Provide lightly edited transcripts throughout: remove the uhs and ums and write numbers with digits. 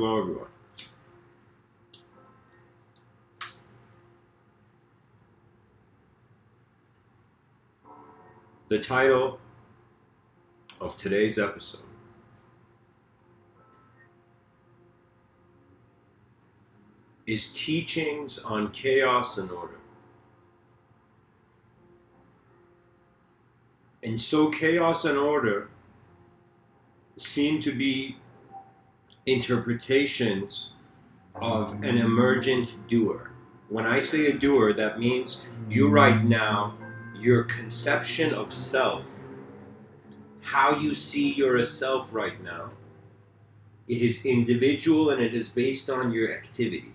Hello, everyone. The title of today's episode is Teachings on Chaos and Order. And so chaos and order seem to be interpretations of an emergent doer. When I say a doer, that means you right now, your conception of self, how you see you're a self right now, it is individual and it is based on your activity.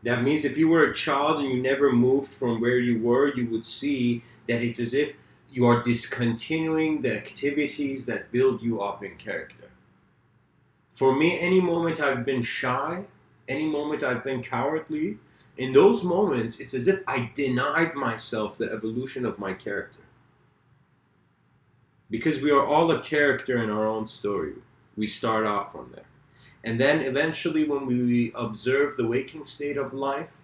That means if you were a child and you never moved from where you were, you would see that it's as if you are discontinuing the activities that build you up in character. For me, any moment I've been shy, any moment I've been cowardly, in those moments, it's as if I denied myself the evolution of my character. Because we are all a character in our own story. We start off from there. And then eventually when we observe the waking state of life,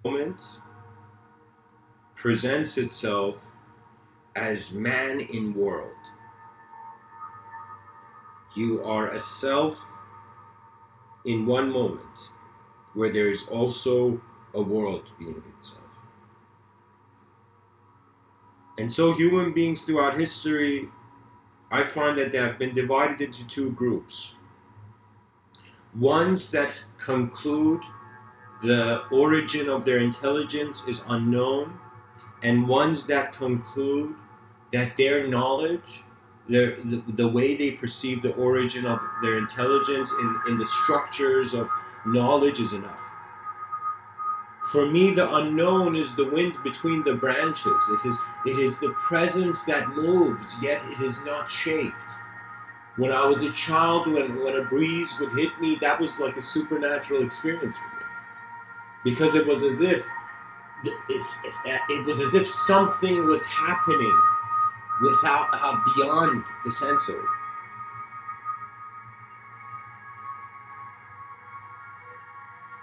moment presents itself as man in world. You are a self in one moment where there is also a world being itself. And so human beings throughout history, I find that they have been divided into two groups. Ones that conclude the origin of their intelligence is unknown, and ones that conclude that their knowledge, the way they perceive the origin of their intelligence in the structures of knowledge is enough. For me, the unknown is the wind between the branches. It is the presence that moves, yet it is not shaped. When I was a child, when a breeze would hit me, that was like a supernatural experience for me. Because it was as if something was happening without beyond the sensory.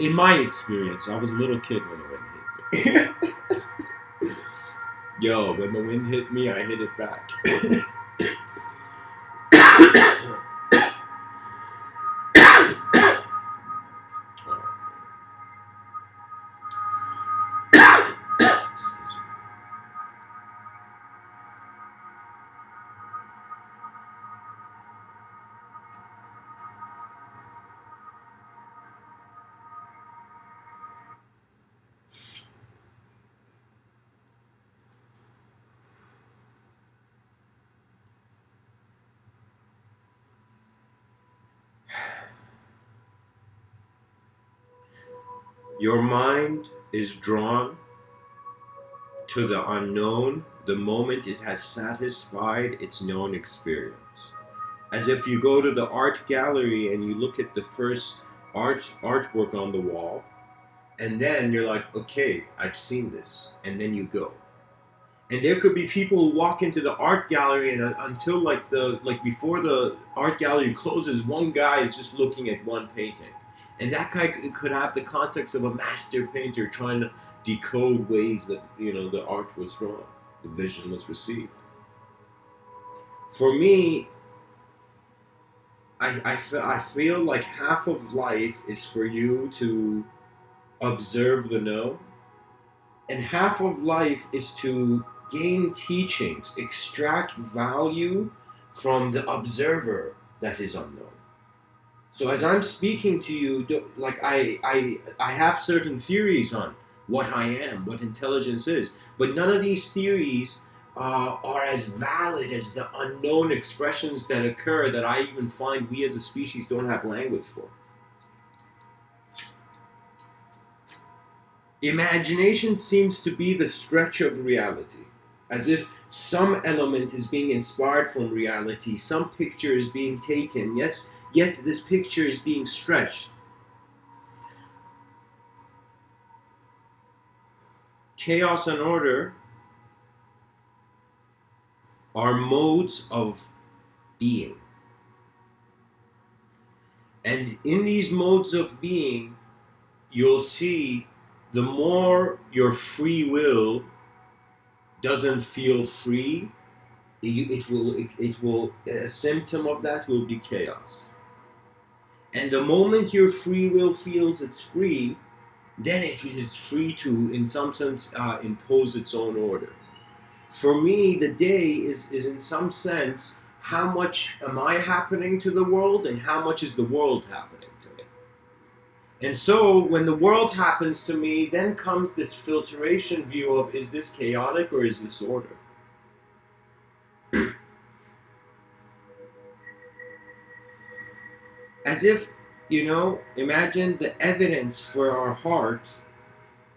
In my experience, I was a little kid when the wind hit me. Yo, when the wind hit me, I hit it back. Your mind is drawn to the unknown the moment it has satisfied its known experience. As if you go to the art gallery and you look at the first artwork on the wall, and then you're like, okay, I've seen this, and then you go. And there could be people who walk into the art gallery and until before the art gallery closes, one guy is just looking at one painting. And that guy could have the context of a master painter trying to decode ways that, the art was drawn, the vision was received. For me, I feel like half of life is for you to observe the known, and half of life is to gain teachings, extract value from the observer that is unknown. So as I'm speaking to you, like I have certain theories on what I am, what intelligence is, but none of these theories are as valid as the unknown expressions that occur that I even find we as a species don't have language for. Imagination seems to be the stretch of reality, as if some element is being inspired from reality, some picture is being taken, yes, yet this picture is being stretched. Chaos and order are modes of being. And in these modes of being, you'll see the more your free will doesn't feel free, a symptom of that will be chaos. And the moment your free will feels it's free, then it is free to, in some sense, impose its own order. For me, the day is in some sense, how much am I happening to the world and how much is the world happening to me? And so when the world happens to me, then comes this filtration view of, is this chaotic or is this order? As if, imagine the evidence for our heart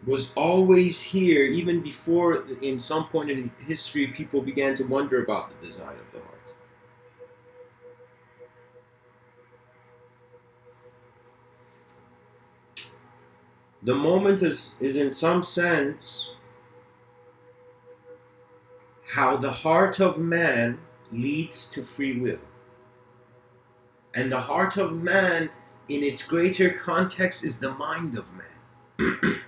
was always here, even before, in some point in history, people began to wonder about the design of the heart. The moment is in some sense how the heart of man leads to free will. And the heart of man, in its greater context, is the mind of man.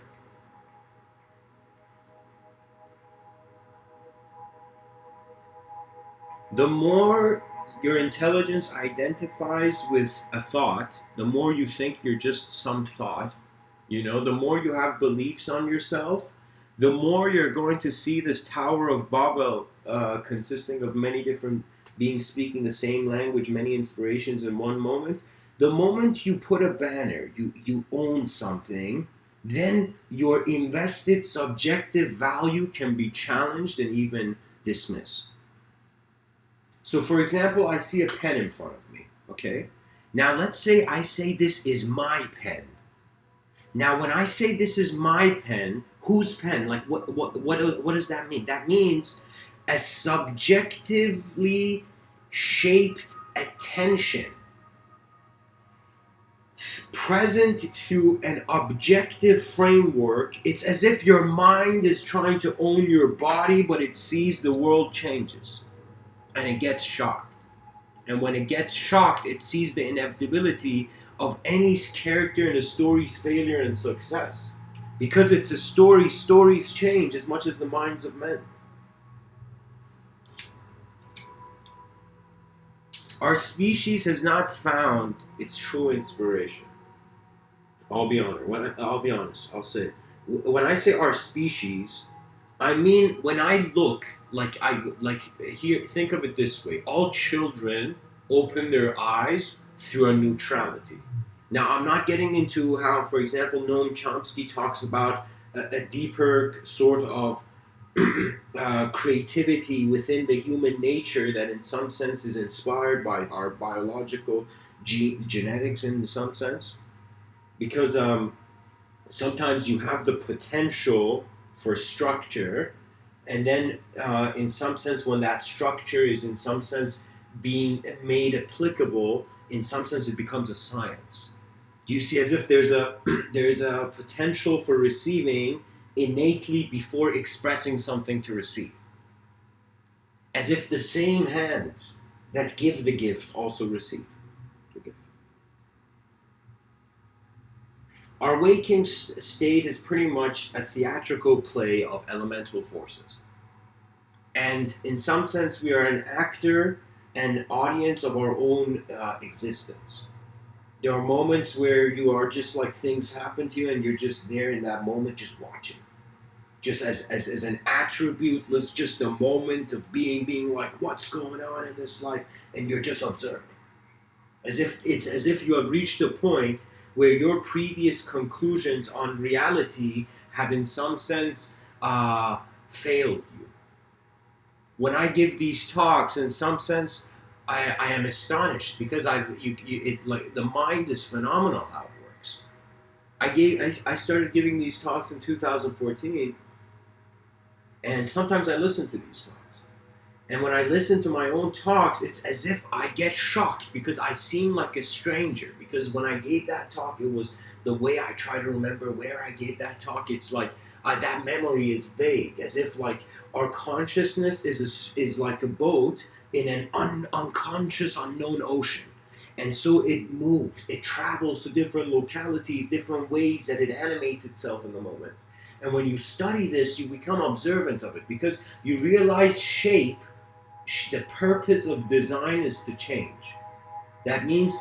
The more your intelligence identifies with a thought, the more you think you're just some thought, the more you have beliefs on yourself, the more you're going to see this Tower of Babel consisting of many different beings speaking the same language, many inspirations in one moment. The moment you put a banner, you own something, then your invested subjective value can be challenged and even dismissed. So for example, I see a pen in front of me, okay? Now let's say I say this is my pen. Now when I say this is my pen, whose pen? Like what does that mean? That means a subjectively shaped attention present through an objective framework. It's as if your mind is trying to own your body, but it sees the world changes. And it gets shocked. And when it gets shocked, it sees the inevitability of any character in a story's failure and success. Because it's a story, stories change as much as the minds of men. Our species has not found its true inspiration. I'll be honest. I'll say, when I say our species, I mean, when I look, here, think of it this way. All children open their eyes through a neutrality. Now, I'm not getting into how, for example, Noam Chomsky talks about a deeper sort of creativity within the human nature that in some sense is inspired by our biological genetics in some sense. Because sometimes you have the potential for structure, and then in some sense when that structure is in some sense being made applicable, in some sense it becomes a science. Do you see, as if there's a there's a potential for receiving innately before expressing something to receive, as if the same hands that give the gift also receive the gift. Our waking state is pretty much a theatrical play of elemental forces. And in some sense, we are an actor and audience of our own existence. There are moments where you are just like things happen to you and you're just there in that moment, just watching. Just as an attribute, just a moment of being like, what's going on in this life? And you're just observing. As if you have reached a point where your previous conclusions on reality have in some sense failed you. When I give these talks, in some sense, I am astonished because like the mind is phenomenal how it works. I started giving these talks in 2014, and sometimes I listen to these talks. And when I listen to my own talks, it's as if I get shocked because I seem like a stranger. Because when I gave that talk, it was the way I try to remember where I gave that talk. It's like that memory is vague, as if like our consciousness is like a boat in an unconscious, unknown ocean. And so it moves, it travels to different localities, different ways that it animates itself in the moment. And when you study this, you become observant of it because you realize shape. The purpose of design is to change. That means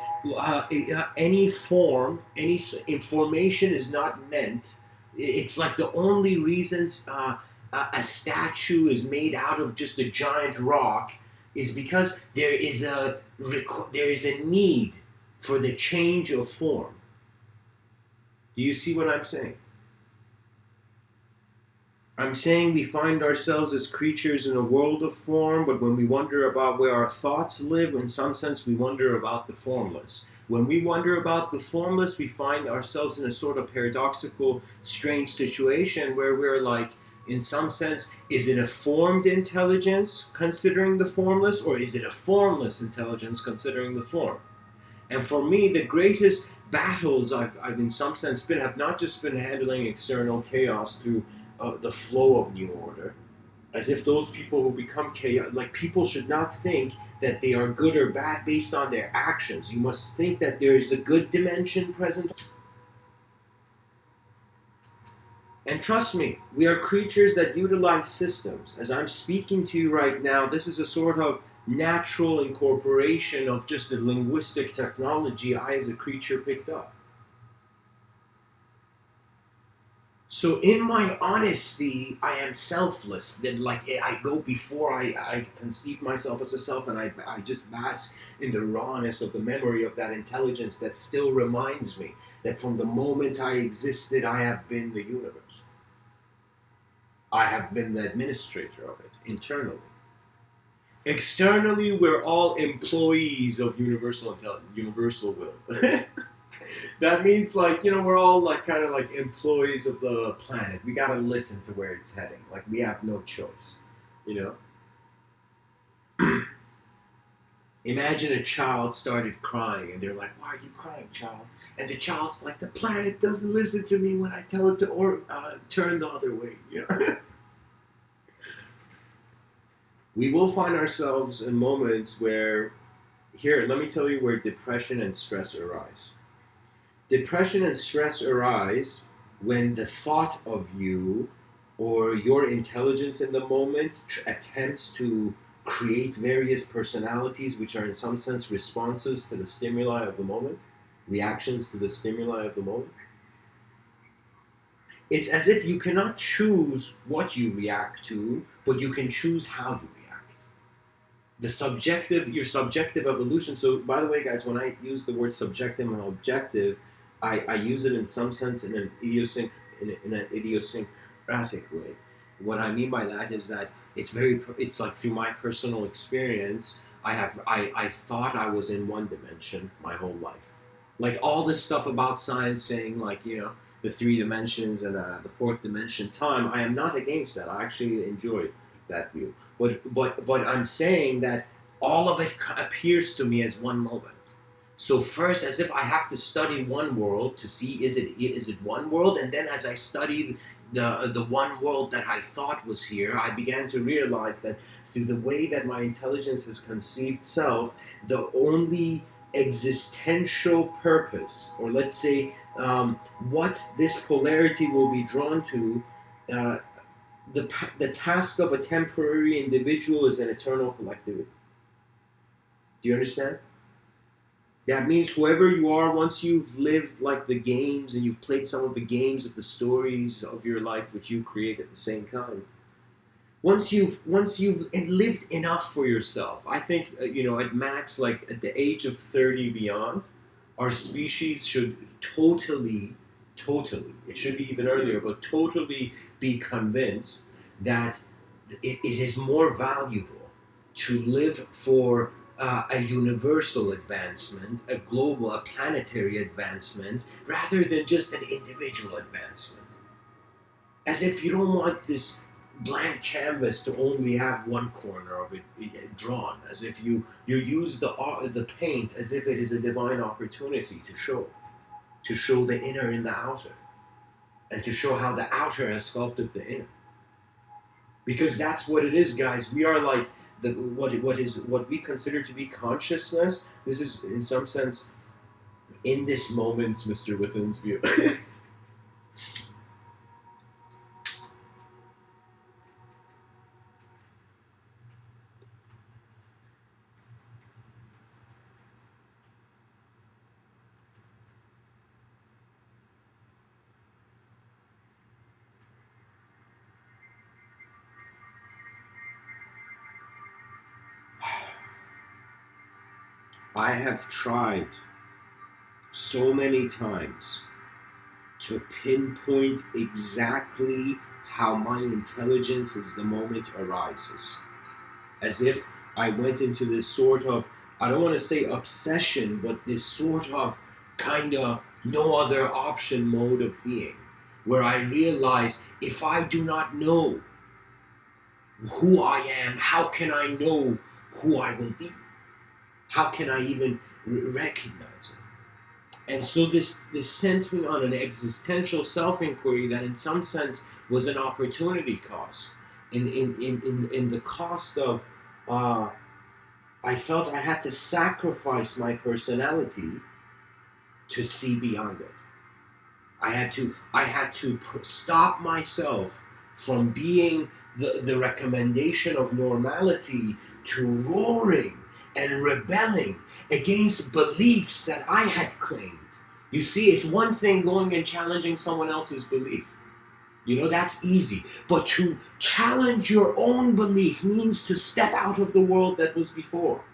any form, any information is not meant. It's like the only reasons a statue is made out of just a giant rock is because there is a need for the change of form. Do you see what I'm saying? I'm saying we find ourselves as creatures in a world of form, but when we wonder about where our thoughts live, in some sense we wonder about the formless. When we wonder about the formless, we find ourselves in a sort of paradoxical, strange situation where we're like, in some sense, is it a formed intelligence considering the formless, or is it a formless intelligence considering the form? And for me, the greatest battles I've in some sense been have not just been handling external chaos through the flow of new order, as if those people who become chaos, like people should not think that they are good or bad based on their actions. You must think that there is a good dimension present. And trust me, we are creatures that utilize systems. As I'm speaking to you right now, this is a sort of natural incorporation of just a linguistic technology I as a creature picked up. So in my honesty, I am selfless. Then like I go before I conceive myself as a self, and I just bask in the rawness of the memory of that intelligence that still reminds me that from the moment I existed, I have been the universe. I have been the administrator of it, internally. Externally, we're all employees of universal intelligence, universal will. That means like, we're all like kind of like employees of the planet. We gotta listen to where it's heading. Like we have no choice, Imagine a child started crying and they're like, why are you crying, child? And the child's like, the planet doesn't listen to me when I tell it to turn the other way, We will find ourselves in moments where, here, let me tell you where depression and stress arise. Depression and stress arise when the thought of you or your intelligence in the moment attempts to create various personalities which are in some sense responses to the stimuli of the moment, reactions to the stimuli of the moment. It's as if you cannot choose what you react to, but you can choose how you react. Your subjective evolution. So by the way, guys, when I use the word subjective and objective, I use it in some sense in an idiosyncratic way. What I mean by that is that it's like through my personal experience, I thought I was in one dimension my whole life. Like all this stuff about science saying like, the 3 dimensions and the 4th dimension time, I am not against that. I actually enjoy that view. But I'm saying that all of it appears to me as one moment. So first, as if I have to study one world to see is it one world, and then as I studied the one world that I thought was here, I began to realize that through the way that my intelligence has conceived self, the only existential purpose, or let's say what this polarity will be drawn to, the task of a temporary individual is an eternal collectivity. Do you understand? That means whoever you are, once you've lived like the games and you've played some of the games of the stories of your life which you create at the same time, once you've lived enough for yourself, I think at max, like at the age of 30 beyond, our species should totally, it should be even earlier, but totally be convinced that it is more valuable to live for a universal advancement, a planetary advancement, rather than just an individual advancement. As if you don't want this blank canvas to only have one corner of it drawn, as if you use the paint as if it is a divine opportunity to show the inner in the outer, and to show how the outer has sculpted the inner. Because that's what it is, guys. We are like what we consider to be consciousness. This is, in some sense, in this moment, Mr. Within's view. I have tried so many times to pinpoint exactly how my intelligence as the moment arises. As if I went into this sort of, I don't want to say obsession, but this sort of kind of no other option mode of being, where I realize if I do not know who I am, how can I know who I will be? How can I even recognize it? And so this sent me on an existential self-inquiry that in some sense was an opportunity cost. In the cost of, I felt I had to sacrifice my personality to see beyond it. I had to stop myself from being the recommendation of normality to roaring and rebelling against beliefs that I had claimed. You see, it's one thing going and challenging someone else's belief. That's easy. But to challenge your own belief means to step out of the world that was before.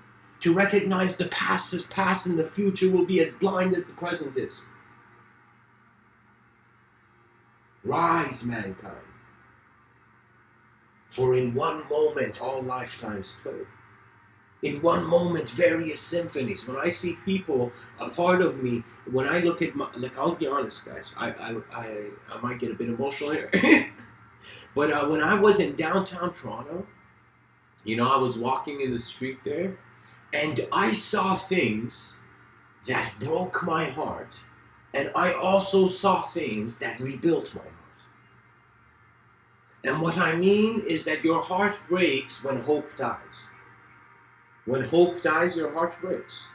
To recognize the past is past and the future will be as blind as the present is. Rise, mankind. For in one moment all lifetimes play. In one moment, various symphonies. When I see people, a part of me, when I look at I'll be honest, guys, I might get a bit emotional here. But when I was in downtown Toronto, I was walking in the street there, and I saw things that broke my heart, and I also saw things that rebuilt my heart. And what I mean is that your heart breaks when hope dies. When hope dies, your heart breaks.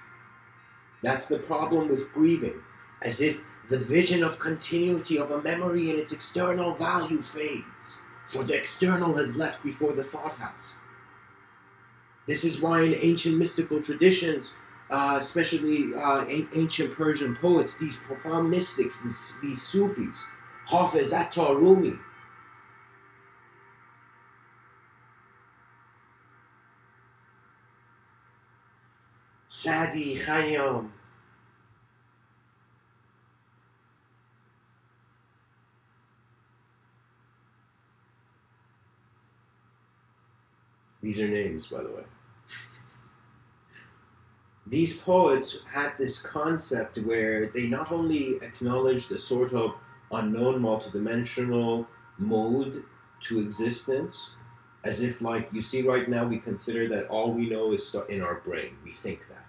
That's the problem with grieving, as if the vision of continuity of a memory and its external value fades, for the external has left before the thought has. This is why in ancient mystical traditions, especially ancient Persian poets, these profound mystics, these Sufis, Hafiz, Attar, Rumi, Sadi, Khayyam, these are names, by the way. These poets had this concept where they not only acknowledged a sort of unknown multidimensional mode to existence, as if, like, you see right now, we consider that all we know is in our brain. We think that,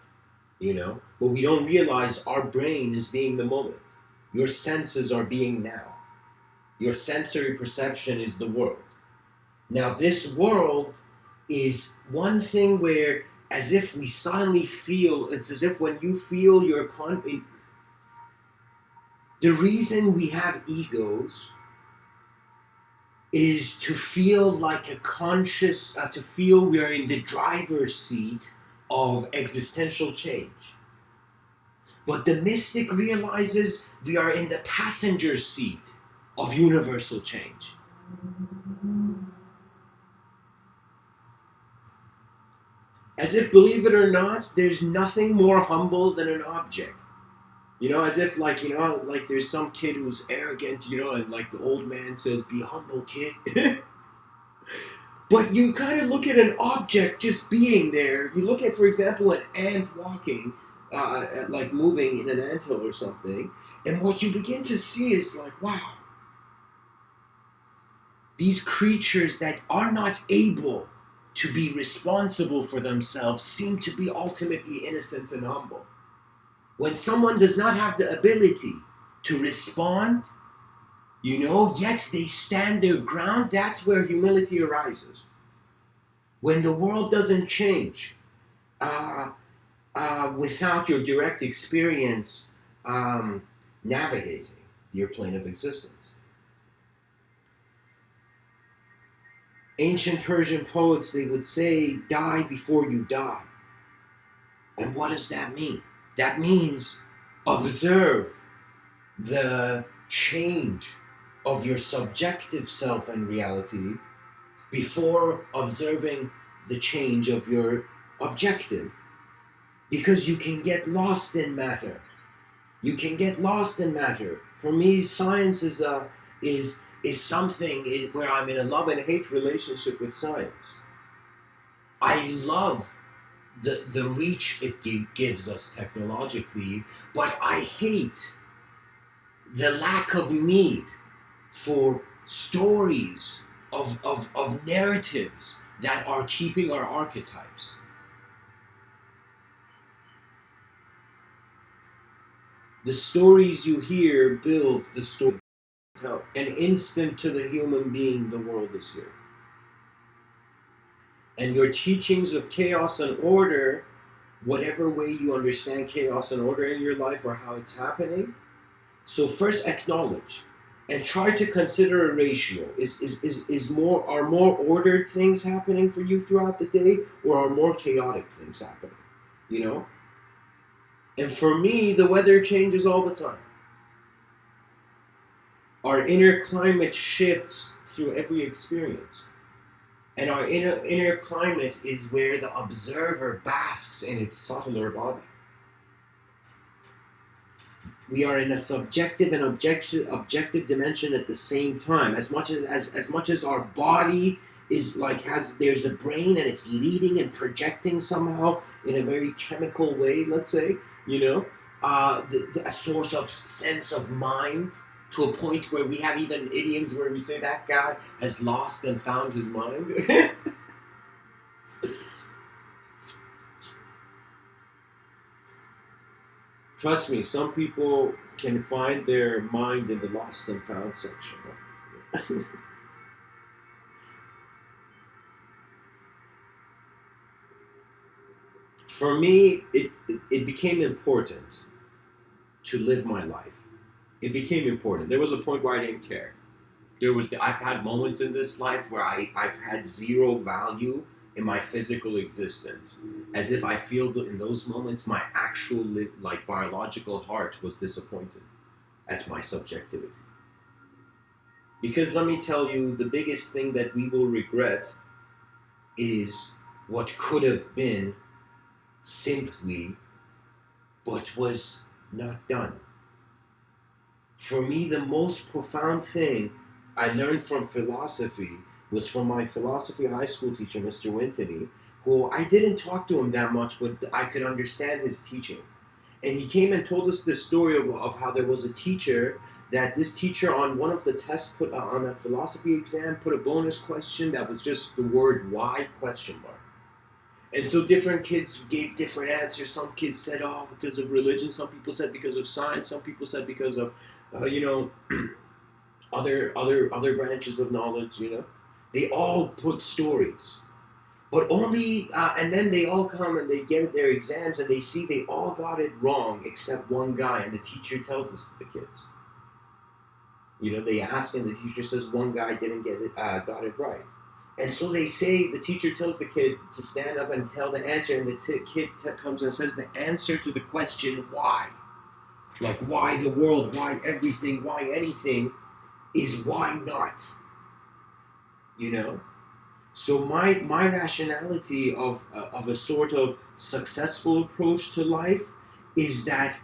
but we don't realize our brain is being the moment. Your senses are being now. Your sensory perception is the world. Now, this world is one thing where, as if we suddenly feel, it's as if when you feel the reason we have egos is to feel like a conscious, to feel we are in the driver's seat of existential change. But the mystic realizes we are in the passenger seat of universal change. As if, believe it or not, there's nothing more humble than an object. As if, like, like there's some kid who's arrogant, and like the old man says, be humble, kid. But you kind of look at an object just being there. You look at, for example, an ant walking, like moving in an anthill or something, and what you begin to see is like, wow, these creatures that are not able to be responsible for themselves seem to be ultimately innocent and humble. When someone does not have the ability to respond, yet they stand their ground, that's where humility arises. When the world doesn't change without your direct experience navigating your plane of existence. Ancient Persian poets, they would say, die before you die. And what does that mean? That means observe the change of your subjective self and reality before observing the change of your objective. Because you can get lost in matter. You can get lost in matter. For me, science is something where I'm in a love and hate relationship with science. I love the reach it gives us technologically, but I hate the lack of need for stories of narratives that are keeping our archetypes. The stories you hear build the story. An instant to the human being, the world is here. And your teachings of chaos and order, whatever way you understand chaos and order in your life or how it's happening, so first acknowledge and try to consider a ratio. Are more ordered things happening for you throughout the day, or are more chaotic things happening? And for me, the weather changes all the time. Our inner climate shifts through every experience. And our inner climate is where the observer basks in its subtler body. We are in a subjective and objective dimension at the same time. As much as our body is like there's a brain and it's leading and projecting somehow in a very chemical way, let's say, a sort of sense of mind, to a point where we have even idioms where we say that guy has lost and found his mind. Trust me, some people can find their mind in the lost and found section. For me, it became important to live my life. It became important. There was a point where I didn't care. I've had moments in this life where I've had zero value in my physical existence, as if I feel in those moments my actual biological heart was disappointed at my subjectivity. Because let me tell you, the biggest thing that we will regret is what could have been simply, but was not done. For me, the most profound thing I learned from philosophy was from my philosophy high school teacher, Mr.Within, who I didn't talk to him that much, but I could understand his teaching. And he came and told us this story of how there was a teacher, that this teacher on one of the tests put on a philosophy exam put a bonus question that was just the word why ? And so different kids gave different answers. Some kids said, oh, because of religion. Some people said because of science. Some people said because of, other branches of knowledge, They all put stories. But only, and then they all come and they get their exams and they see they all got it wrong except one guy. And the teacher tells this to the kids. They ask and the teacher says one guy didn't got it right. And so they say, the teacher tells the kid to stand up and tell the answer, and the kid comes and says the answer to the question, why? Like, why the world, why everything, why anything, is why not? So my rationality of a sort of successful approach to life is that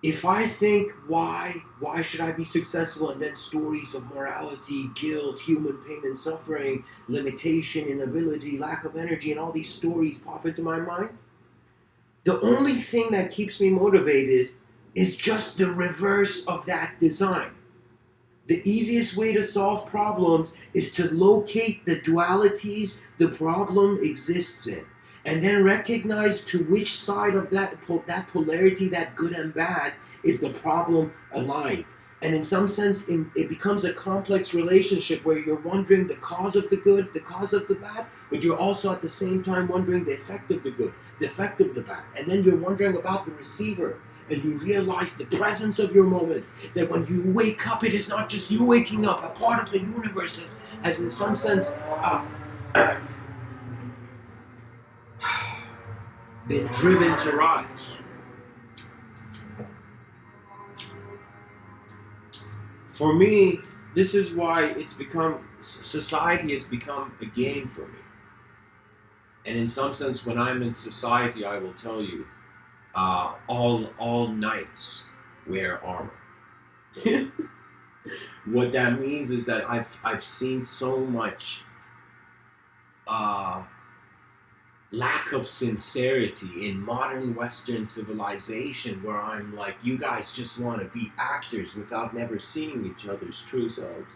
if I think why should I be successful, and then stories of morality, guilt, human pain and suffering, limitation, inability, lack of energy, and all these stories pop into my mind, the only thing that keeps me motivated is just the reverse of that design. The easiest way to solve problems is to locate the dualities the problem exists in, and then recognize to which side of that polarity, that good and bad, is the problem aligned. And in some sense, it becomes a complex relationship where you're wondering the cause of the good, the cause of the bad, but you're also at the same time wondering the effect of the good, the effect of the bad. And then you're wondering about the receiver, and you realize the presence of your moment, that when you wake up, it is not just you waking up, a part of the universe has in some sense been driven to rise. For me, this is why it's become, society has become a game for me. And in some sense, when I'm in society, I will tell you, all knights wear armor. What that means is that I've seen so much lack of sincerity in modern Western civilization, where I'm like, you guys just want to be actors without never seeing each other's true selves.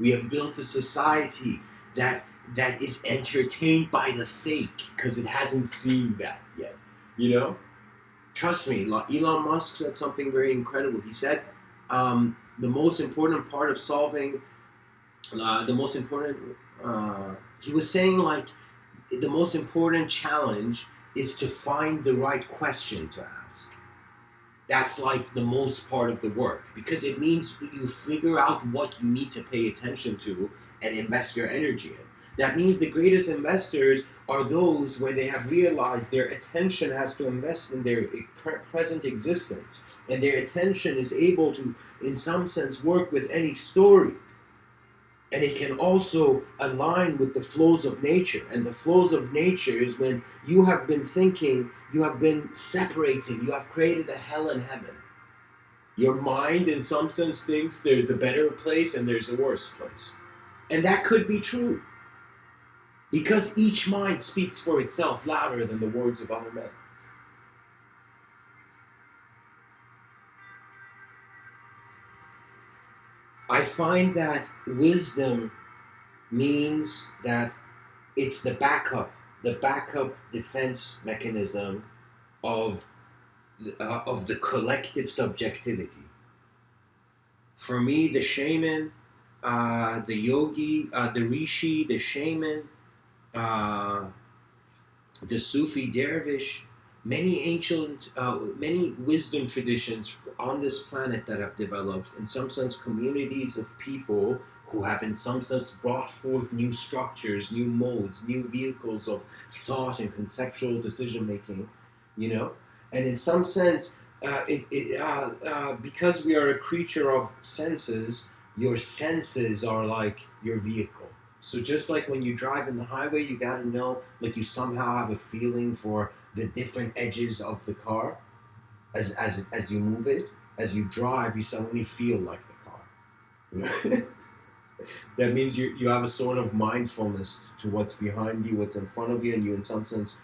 We have built a society that is entertained by the fake because it hasn't seen that yet. You know? Trust me, Elon Musk said something very incredible. He said, the most important part of solving, he was saying, like, the most important challenge is to find the right question to ask. That's like the most part of the work, because it means you figure out what you need to pay attention to and invest your energy in. That means the greatest investors are those where they have realized their attention has to invest in their present existence, and their attention is able to, in some sense, work with any story. And it can also align with the flows of nature. And the flows of nature is when you have been thinking, you have been separating, you have created a hell and heaven. Your mind, in some sense, thinks there's a better place and there's a worse place. And that could be true, because each mind speaks for itself louder than the words of other men. I find that wisdom means that it's the backup defense mechanism of the collective subjectivity. For me, the shaman, the yogi, the rishi, the shaman, the Sufi dervish, many wisdom traditions on this planet that have developed, in some sense, communities of people who have, in some sense, brought forth new structures, new modes, new vehicles of thought and conceptual decision making, you know, and in some sense, because we are a creature of senses, your senses are like your vehicle. So just like when you drive in the highway, you gotta know, like, you somehow have a feeling for the different edges of the car. As you move it, as you drive, you suddenly feel like the car. That means you have a sort of mindfulness to what's behind you, what's in front of you, and you, in some sense,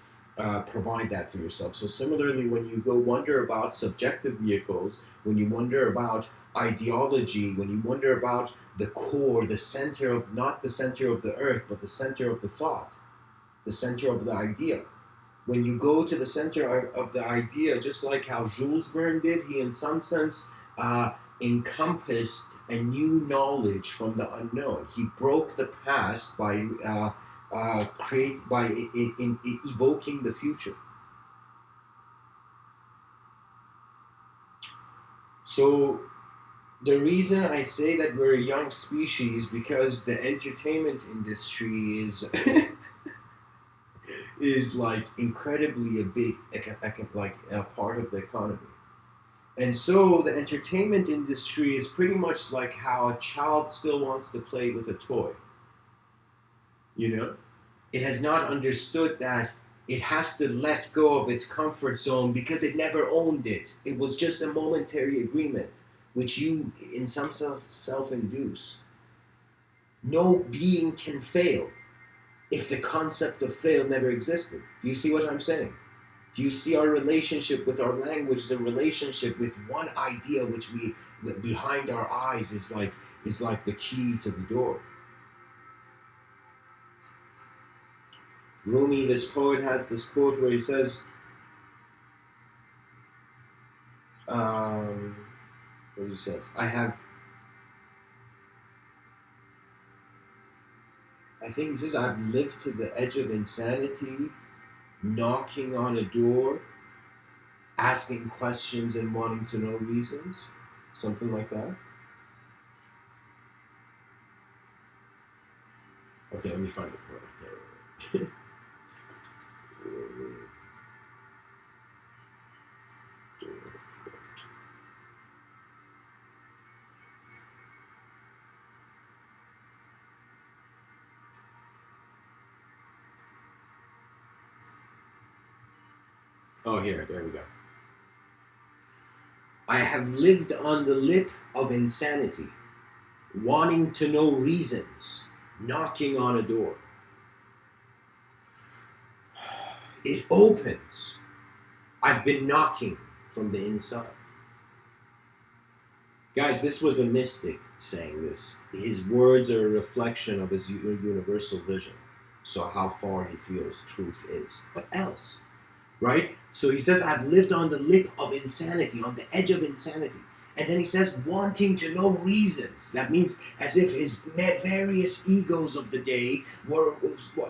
provide that for yourself. So similarly, when you go wonder about subjective vehicles, when you wonder about ideology, when you wonder about the core, the center of, not the center of the earth, but the center of the thought, the center of the idea. When you go to the center of the idea, just like how Jules Verne did, he, in some sense, encompassed a new knowledge from the unknown. He broke the past by evoking the future. So the reason I say that we're a young species, because the entertainment industry is is like incredibly a big, like a part of the economy. And so the entertainment industry is pretty much like how a child still wants to play with a toy. You know? It has not understood that it has to let go of its comfort zone because it never owned it. It was just a momentary agreement, which you, in some sense, self-induce. No being can fail if the concept of fail never existed. Do you see what I'm saying? Do you see our relationship with our language, the relationship with one idea which we, behind our eyes, is like the key to the door? Rumi, this poet, has this quote where he says, what did he say? I think he says, I've lived to the edge of insanity, knocking on a door, asking questions and wanting to know reasons. Something like that. Okay, let me find the quote. Oh, here, there we go. I have lived on the lip of insanity, wanting to know reasons, knocking on a door. It opens. I've been knocking from the inside. Guys, this was a mystic saying this. His words are a reflection of his universal vision. So how far he feels truth is. What else? Right? So he says, I've lived on the lip of insanity, on the edge of insanity. And then he says, wanting to know reasons. That means as if his various egos of the day were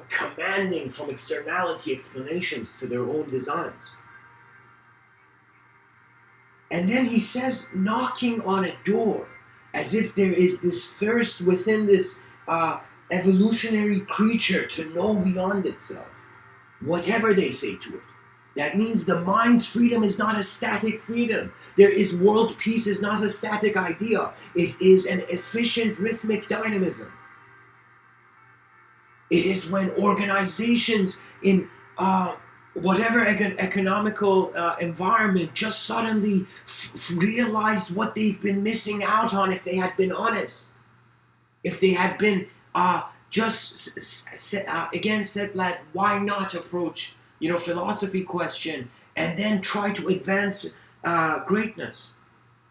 commanding from externality explanations to their own designs. And then he says, knocking on a door, as if there is this thirst within this evolutionary creature to know beyond itself, whatever they say to it. That means the mind's freedom is not a static freedom. There is world peace is not a static idea. It is an efficient rhythmic dynamism. It is when organizations in whatever economical environment just suddenly realize what they've been missing out on if they had been honest. If they had been again said that why not approach philosophy question and then try to advance greatness.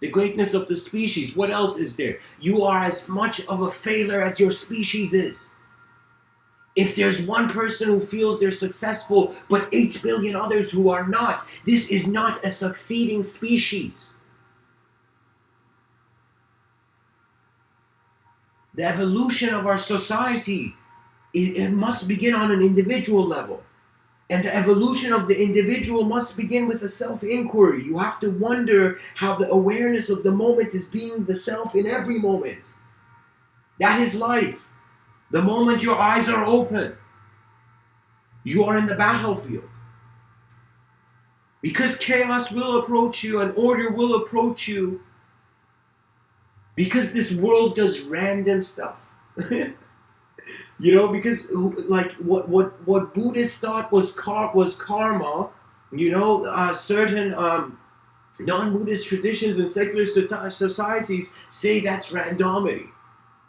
The greatness of the species. What else is there? You are as much of a failure as your species is. If there's one person who feels they're successful, but 8 billion others who are not, this is not a succeeding species. The evolution of our society, it must begin on an individual level. And the evolution of the individual must begin with a self-inquiry. You have to wonder how the awareness of the moment is being the self in every moment. That is life. The moment your eyes are open, you are in the battlefield. Because chaos will approach you and order will approach you. Because this world does random stuff. Because like what Buddhists thought was karma, certain non-Buddhist traditions and secular societies say that's randomity.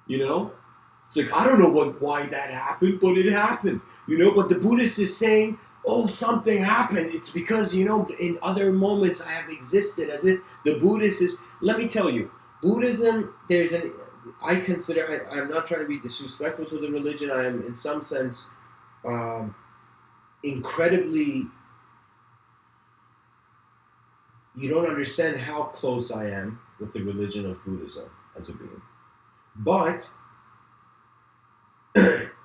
It's like, I don't know why that happened, but it happened. But the Buddhist is saying, oh, something happened. It's because, in other moments I have existed, as if the Buddhist is, let me tell you, Buddhism, I'm not trying to be disrespectful to the religion. I am, in some sense, incredibly, you don't understand how close I am with the religion of Buddhism as a being. But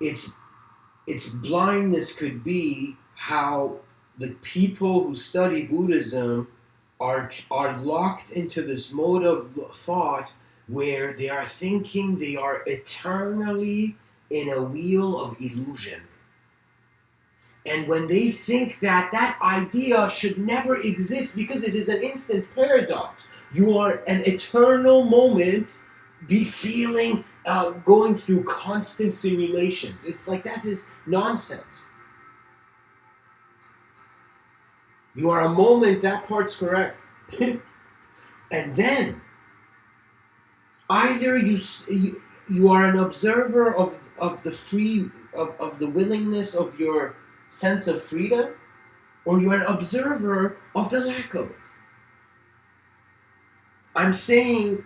its blindness could be how the people who study Buddhism are locked into this mode of thought where they are thinking they are eternally in a wheel of illusion. And when they think that idea should never exist because it is an instant paradox, you are an eternal moment be feeling, going through constant simulations. It's like that is nonsense. You are a moment, that part's correct. And then, either you are an observer of the willingness of your sense of freedom, or you're an observer of the lack of it. I'm saying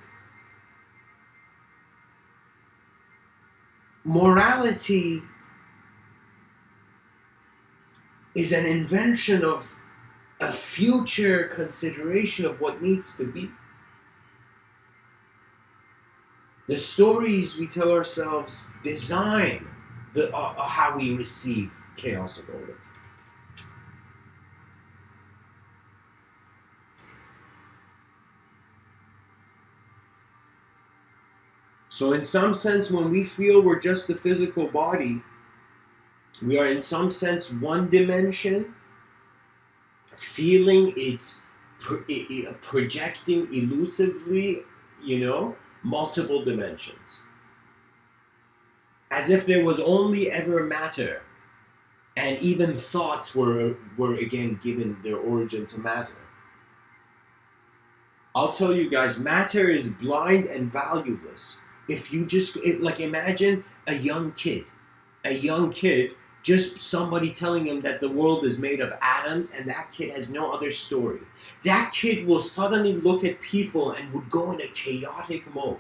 morality is an invention of a future consideration of what needs to be. The stories we tell ourselves design how we receive chaos and order. So in some sense, when we feel we're just a physical body, we are in some sense one dimension, feeling it's projecting elusively, multiple dimensions. As if there was only ever matter, and even thoughts were again given their origin to matter. I'll tell you guys, matter is blind and valueless. If you imagine a young kid, just somebody telling him that the world is made of atoms, and that kid has no other story. That kid will suddenly look at people and would go in a chaotic mode.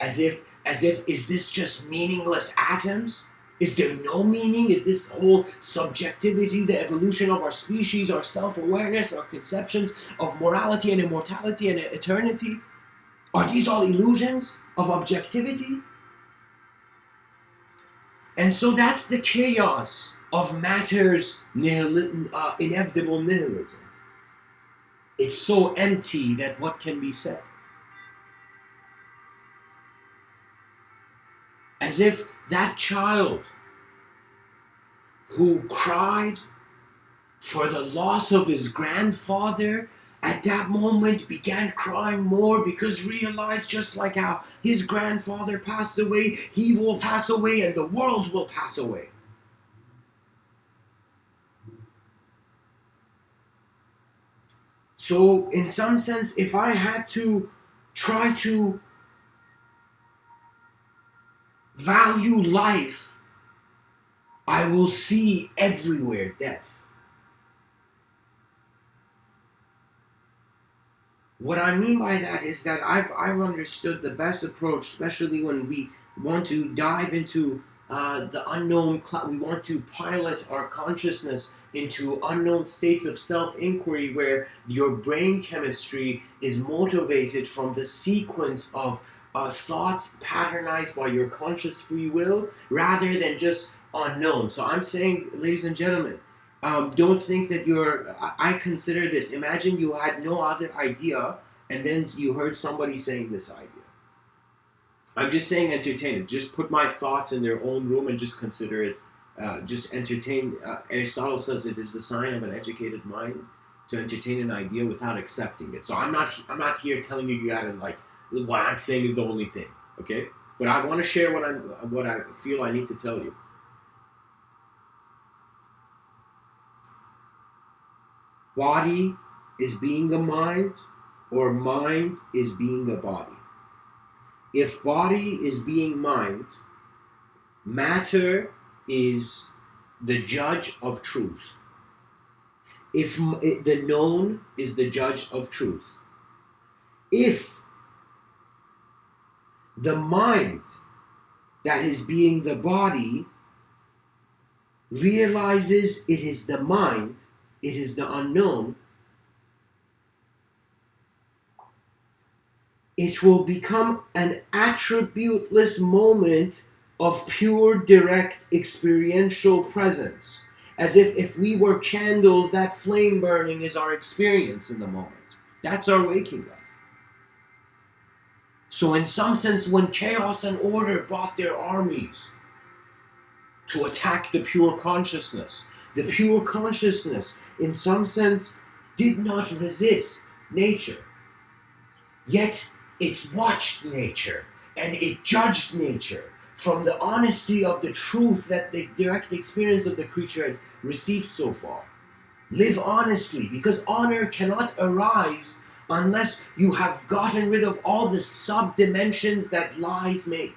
As if, is this just meaningless atoms? Is there no meaning? Is this whole subjectivity, the evolution of our species, our self-awareness, our conceptions of morality and immortality and eternity? Are these all illusions of objectivity? And so that's the chaos of matter's inevitable nihilism. It's so empty that what can be said? As if that child who cried for the loss of his grandfather at that moment began crying more because realized, just like how his grandfather passed away, he will pass away and the world will pass away. So in some sense, if I had to try to value life, I will see everywhere death. What I mean by that is that I've understood the best approach, especially when we want to dive into the unknown. We want to pilot our consciousness into unknown states of self-inquiry, where your brain chemistry is motivated from the sequence of thoughts patternized by your conscious free will, rather than just unknown. So I'm saying, ladies and gentlemen, don't think that I consider this. Imagine you had no other idea, and then you heard somebody saying this idea. I'm just saying entertain it. Just put my thoughts in their own room and just consider it. Just entertain. Aristotle says it is the sign of an educated mind to entertain an idea without accepting it. So I'm not here telling you gotta like, what I'm saying is the only thing, okay? But I want to share what I feel I need to tell you. Body is being a mind, or mind is being a body. If body is being mind, matter is the judge of truth. If the known is the judge of truth. If the mind that is being the body realizes it is the mind, it is the unknown, it will become an attributeless moment of pure, direct, experiential presence. As if we were candles, that flame burning is our experience in the moment. That's our waking life. So in some sense, when chaos and order brought their armies to attack the pure consciousness in some sense did not resist nature. Yet It watched nature and it judged nature from the honesty of the truth that the direct experience of the creature had received so far. Live honestly, because honor cannot arise unless you have gotten rid of all the sub-dimensions that lies make.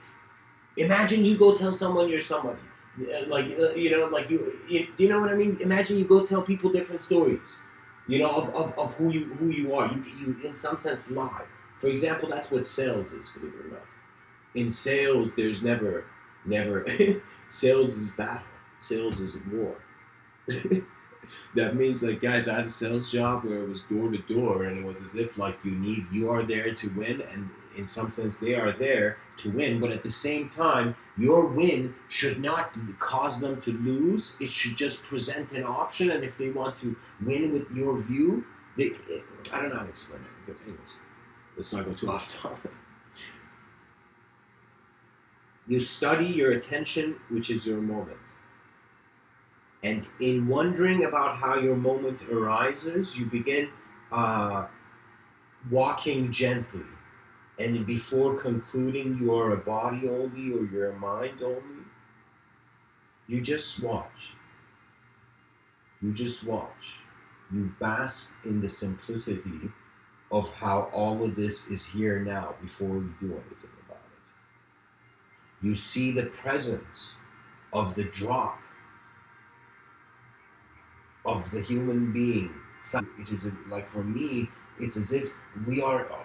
Imagine you go tell someone you're somebody. You know what I mean? Imagine you go tell people different stories, of who you are. You in some sense lie. For example, that's what sales is, believe it or not. In sales, there's never, sales is battle. Sales is war. That means, like, guys, I had a sales job where it was door to door, and it was as if like you are there to win, and in some sense they are there to win, but at the same time, your win should not cause them to lose. It should just present an option, and if they want to win with your view, I don't know how to explain it, but anyways, let's not go too off topic. You study your attention, which is your moment. And in wondering about how your moment arises, you begin walking gently. And before concluding you are a body only or you're a mind only, you just watch. You just watch. You bask in the simplicity of how all of this is here now before you do anything about it. You see the presence of the drop of the human being. It is like, for me, it's as if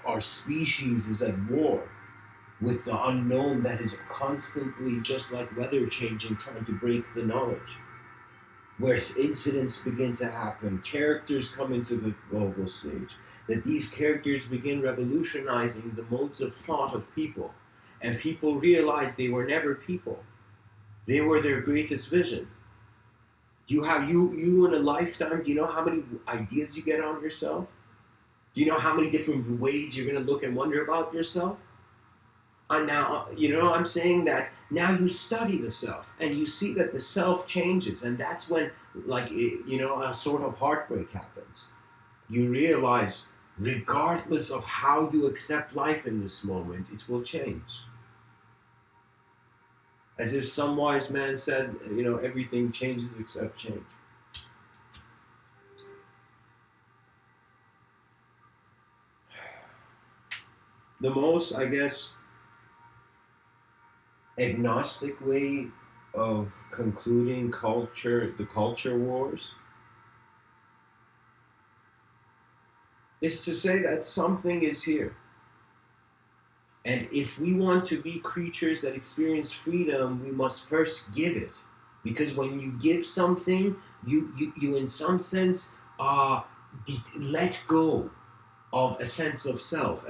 our species is at war with the unknown that is constantly, just like weather changing, trying to break the knowledge. Where incidents begin to happen, characters come into the global stage, that these characters begin revolutionizing the modes of thought of people, and people realize they were never people. They were their greatest vision. You in a lifetime, do you know how many ideas you get on yourself? Do you know how many different ways you're going to look and wonder about yourself? And now, I'm saying that now you study the self and you see that the self changes, and that's when, a sort of heartbreak happens. You realize, regardless of how you accept life in this moment, it will change. As if some wise man said, everything changes except change. The most, I guess, agnostic way of concluding the culture wars, is to say that something is here. And if we want to be creatures that experience freedom, we must first give it. Because when you give something, you in some sense let go of a sense of self,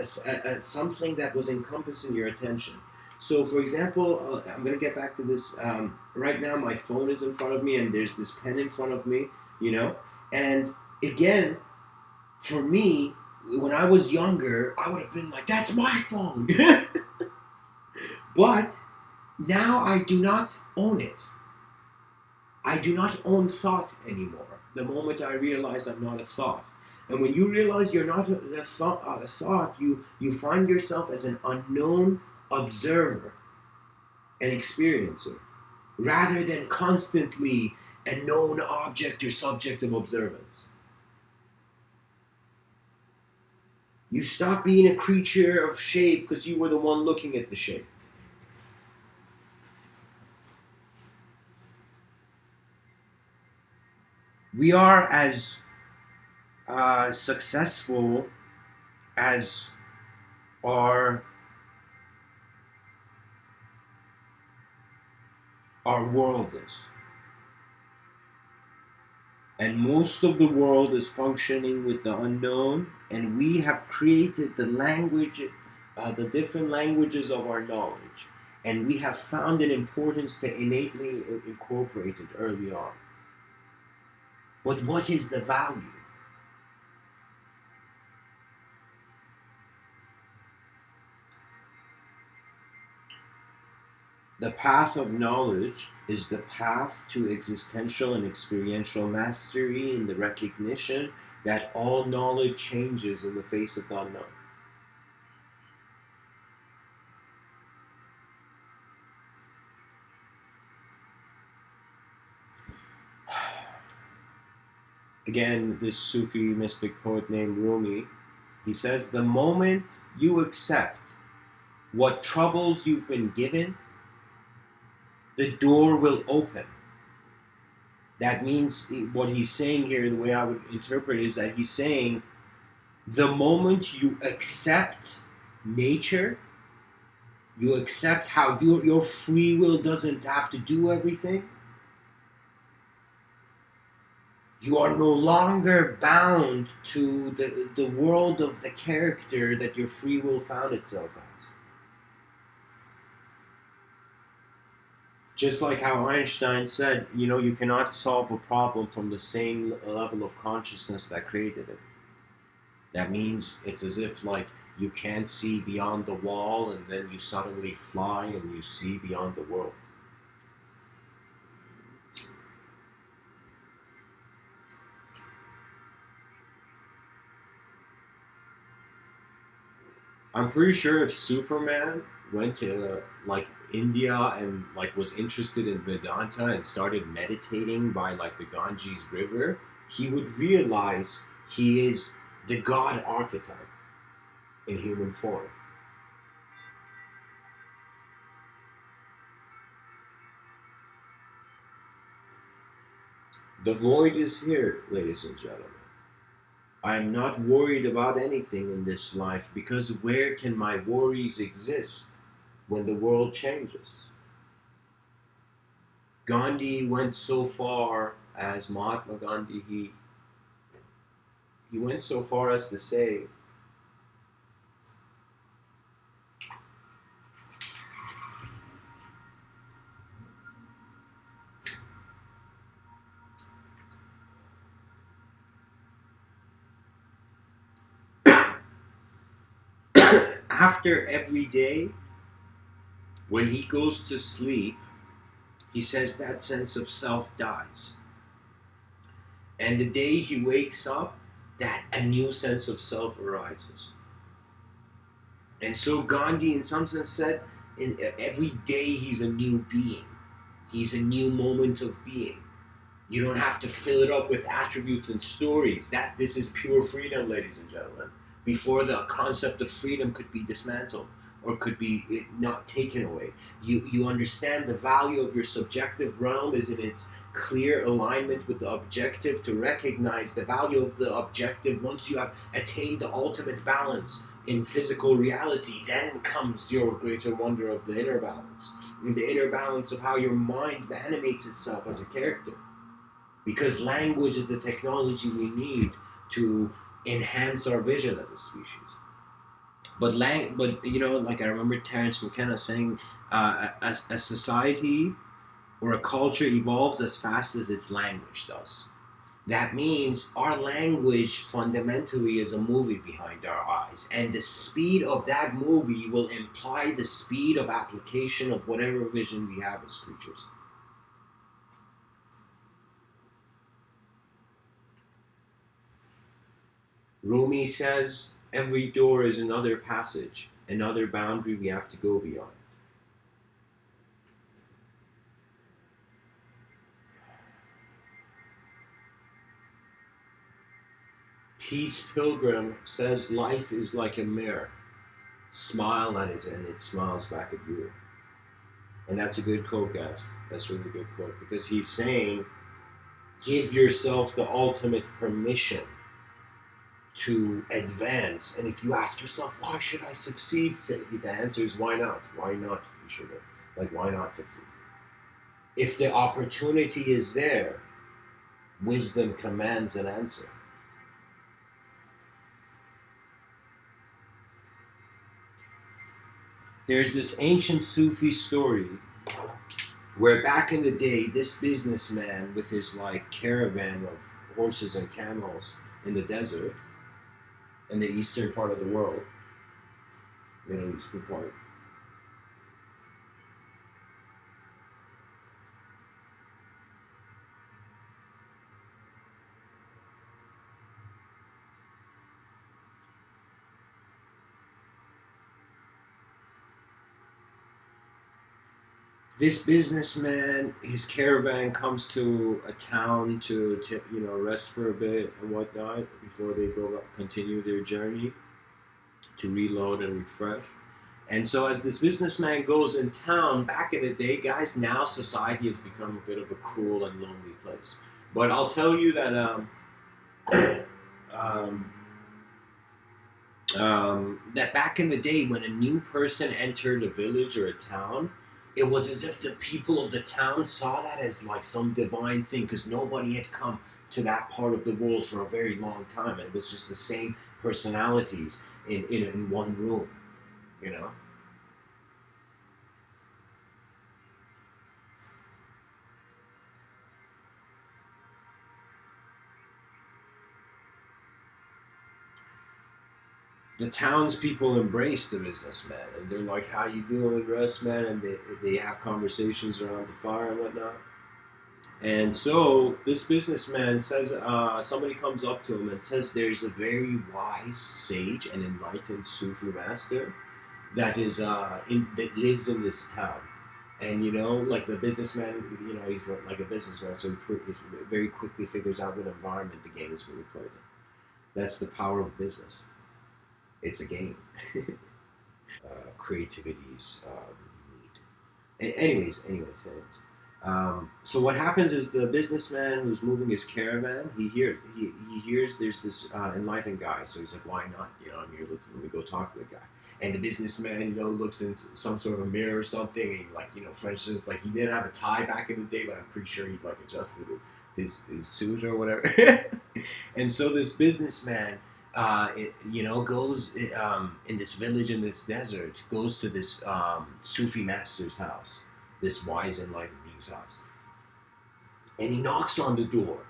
something that was encompassing your attention. So, for example, I'm going to get back to this. Right now, my phone is in front of me, and there's this pen in front of me, And again, for me, when I was younger, I would have been like, that's my phone. But now I do not own it. I do not own thought anymore. The moment I realize I'm not a thought. And when you realize you're not a thought, you find yourself as an unknown observer and experiencer, rather than constantly a known object or subject of observance. You stop being a creature of shape because you were the one looking at the shape. We are as successful as our world is. And most of the world is functioning with the unknown, and we have created the language, the different languages of our knowledge, and we have found an importance to innately incorporate it early on. But what is the value? The path of knowledge is the path to existential and experiential mastery in the recognition that all knowledge changes in the face of the unknown. Again, this Sufi mystic poet named Rumi, he says, the moment you accept what troubles you've been given, the door will open. That means what he's saying here, the way I would interpret it, is that he's saying the moment you accept nature, you accept how your free will doesn't have to do everything, you are no longer bound to the world of the character that your free will found itself as. Just like how Einstein said, you cannot solve a problem from the same level of consciousness that created it. That means it's as if like you can't see beyond the wall and then you suddenly fly and you see beyond the world. I'm pretty sure if Superman went to like India and like was interested in Vedanta and started meditating by like the Ganges River, he would realize he is the God archetype in human form. The void is here, ladies and gentlemen. I am not worried about anything in this life because where can my worries exist when the world changes? Gandhi went so far as Mahatma Gandhi, he went so far as to say, after every day, when he goes to sleep, he says that sense of self dies. And the day he wakes up, that a new sense of self arises. And so Gandhi, in some sense, said, every day he's a new being. He's a new moment of being. You don't have to fill it up with attributes and stories. This is pure freedom, ladies and gentlemen. Before the concept of freedom could be dismantled or could be not taken away. You understand the value of your subjective realm is in its clear alignment with the objective, to recognize the value of the objective. Once you have attained the ultimate balance in physical reality, then comes your greater wonder of the inner balance. And the inner balance of how your mind animates itself as a character. Because language is the technology we need to enhance our vision as a species. But like I remember Terence McKenna saying, a society or a culture evolves as fast as its language does. That means our language fundamentally is a movie behind our eyes, and the speed of that movie will imply the speed of application of whatever vision we have as creatures. Rumi says, every door is another passage, another boundary we have to go beyond. Peace Pilgrim says life is like a mirror. Smile at it and it smiles back at you. And that's a good quote, guys. That's a really good quote. Because he's saying, give yourself the ultimate permission to advance. And if you ask yourself, why should I succeed? The answer is, why not? Why not? You should. Why not succeed? If the opportunity is there, wisdom commands an answer. There's this ancient Sufi story where back in the day, this businessman with his caravan of horses and camels in the desert, in the eastern part of the world, Middle Eastern part, This businessman, his caravan comes to a town to rest for a bit and whatnot before they go continue their journey to reload and refresh. And so, as this businessman goes in town, back in the day, guys, now society has become a bit of a cruel and lonely place. But I'll tell you that um, that back in the day, when a new person entered a village or a town, it was as if the people of the town saw that as like some divine thing because nobody had come to that part of the world for a very long time, and it was just the same personalities in one room, you know. The townspeople embrace the businessman, and they're like, "How you doing, Russ, man?" And they have conversations around the fire and whatnot. And so this businessman says, somebody comes up to him and says, "There's a very wise sage and enlightened Sufi master that is that lives in this town." And like the businessman, he's like a businessman, so he very quickly figures out what environment the game is being played in. That's the power of business. It's a game. Creativity's need. Anyways. So what happens is the businessman who's moving his caravan, he hears there's this enlightened guy, so he's like, why not? I'm here. Let me go talk to the guy. And the businessman, looks in some sort of mirror or something, and he like, for instance, like he didn't have a tie back in the day, but I'm pretty sure he like adjusted his suit or whatever. And so this businessman goes in this village in this desert, goes to this Sufi master's house, this wise enlightened being's house, and he knocks on the door,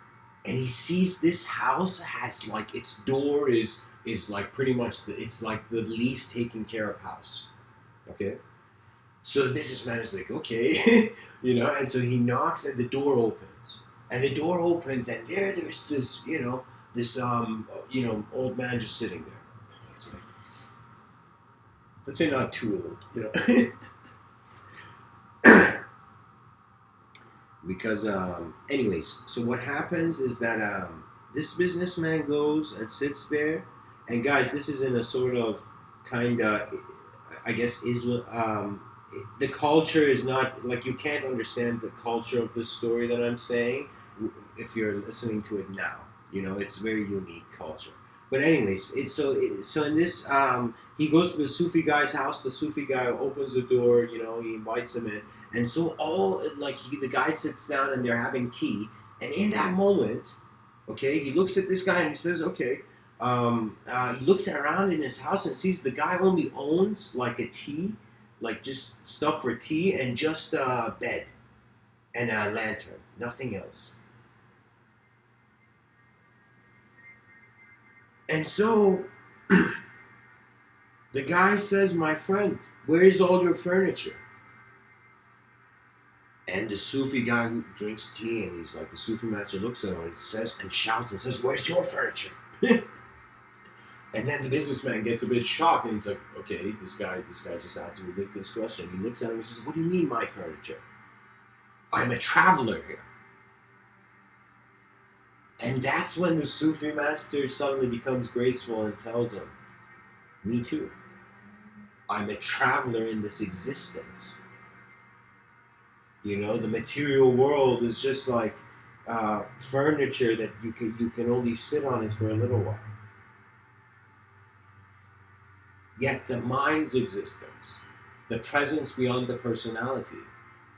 and he sees this house has like its door is like pretty much it's like the least taken care of house. Okay, so the businessman is like, okay, and so he knocks and the door opens, and there's this this old man just sitting there. It's like, let's say not too old, because anyways, so what happens is that this businessman goes and sits there, and guys, this is in a sort of kind of, I guess, Islam. The culture is not like, you can't understand the culture of this story that I'm saying if you're listening to it now. It's very unique culture. But anyways, so in this, he goes to the Sufi guy's house. The Sufi guy opens the door. He invites him in, and so the guy sits down and they're having tea. And in that moment, okay, he looks at this guy and he says, okay. He looks around in his house and sees the guy only owns like a tea, like just stuff for tea, and just a bed and a lantern, nothing else. And so the guy says, my friend, where is all your furniture? And the Sufi guy who drinks tea, and he's like, the Sufi master looks at him and says, and shouts and says, where's your furniture? And then the businessman gets a bit shocked, and he's like, okay, this guy just asked a ridiculous question. He looks at him and says, what do you mean my furniture? I'm a traveler here. And that's when the Sufi master suddenly becomes graceful and tells him, me too. I'm a traveler in this existence. The material world is just like furniture that you can only sit on it for a little while. Yet the mind's existence, the presence beyond the personality,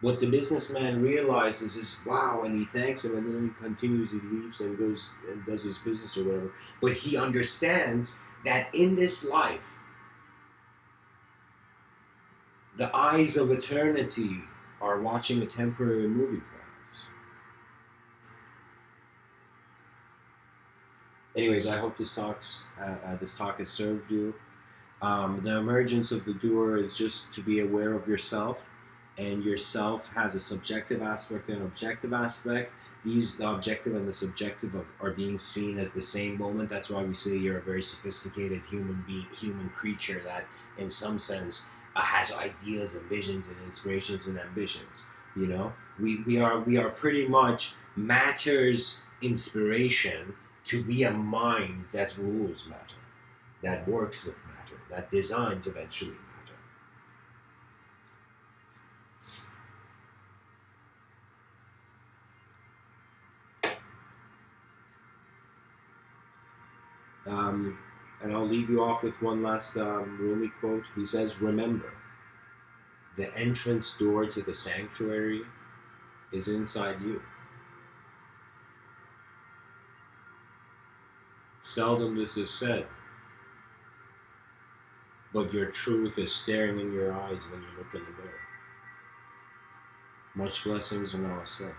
what the businessman realizes is, wow, and he thanks him, and then he continues, he leaves and goes and does his business or whatever. But he understands that in this life, the eyes of eternity are watching a temporary movie, perhaps. Anyways, I hope this talk has served you. The emergence of the doer is just to be aware of yourself, and yourself has a subjective aspect and an objective aspect. The objective and the subjective are being seen as the same moment. That's why we say you're a very sophisticated human creature that, in some sense, has ideas and visions and inspirations and ambitions. You know, we are pretty much matter's inspiration to be a mind that rules matter, that works with matter, that designs eventually matter. And I'll leave you off with one last Rumi quote. He says, "Remember, the entrance door to the sanctuary is inside you. Seldom this is said, but your truth is staring in your eyes when you look in the mirror." Much blessings and namaste.